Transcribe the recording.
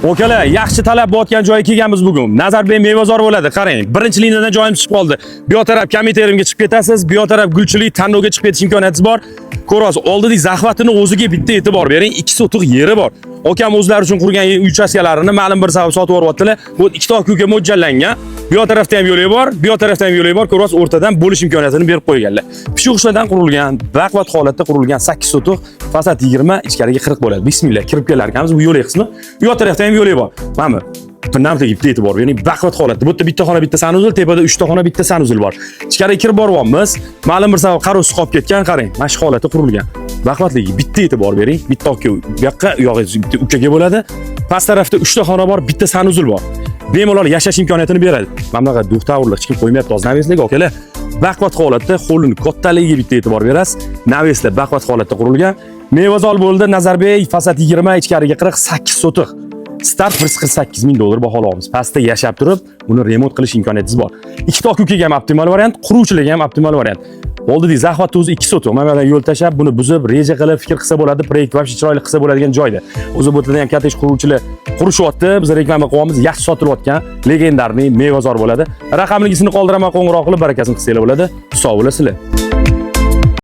Okalar, yaxshi talab bo'tgan joyga kelganmiz bugun. Nazarbek mevazor bo'ladi, qarang. Birinchi liniyadan joyimiz chiqib qoldi. Bu yoq taraf komiterimga chiqib ketasiz, bu yoq taraf gulchilik, tanlovga chiqib ketish imkoniyatiniz bor. Ko'rasiz, oldidagi zaxvatini o'ziga bitta e'tibor bering, 2 sotiq yeri bor. Okam o'zlari uchun qurgan uchastkalarini ma'lum bir sabab sotib yuryaptilar. Bu 2 ta ko'kka mo'ljallangan. Bu yoq tarafda ham yo'li bor, bu yoq tarafda ham yo'li bor. Ko'rasiz, o'rtadan bo'lish imkoniyatini berib qo'yganlar. Pishiqishlardan qurilgan, baquvvat holatda qurilgan 8 sotiq, fasad 20, ichkariga 40 bo'ladi. Bismillah, kirib kelar ekanmiz. Bu yo'lak qismi. Bu yoq tarafda ham yo'li bor. Mana Namtaga bitta e'tibor bering, baquvvat holatda. Bu yerda bitta xona, bitta sanuzul, tepada 3 ta xona, bitta sanuzul bor. Ichkariga kirib boryapmiz. Ma'lum bir sabab qarovsiz qolib ketgan, qarang. Mana shu holatda qurilgan. Baquvvatligi bitta e'tibor bering. Bitta oka u yoqqa, u yog'i bitta ukaga bo'ladi. Past tarafda 3 ta xona bor, bitta sanuzul bor. Bemalol yashash imkoniyatini beradi. Mana bunaqa duxtavrlik hech kim qo'ymayapti hozir naveslarga, okalar. Baquvvat holatda qo'lini kattaligiga bitta e'tibor berasiz. Naveslar baquvvat holatda qurilgan. Mevazor bo'ldi, Nazarbek fasad 20, ichkariga 48 sotiq. Start $148 ming baholaymiz. Pastda yashab turib, uni remont qilish imkoniyatingiz bor. 2 ta ko'kka ham optimal variant, quruvchilik ham optimal variant. Oldidagi zaxvat o'zi 2 sotiq. Mana bundan yo'l tashab, buni buzib, reja qilib, fikr qilsa bo'ladi, proyekt va chiroyli qilsa bo'ladigan joyda. O'zi bu yerda ham kattej quruvchilar qurishyapti, biz reklama qilyapmiz, yaxshi sotilayotgan legendarniy mevazor bo'ladi. Raqamligisini qoldiraman, qo'ng'iroq qilib barakasini qilsanglar bo'ladi. Sog' bo'lasizlar.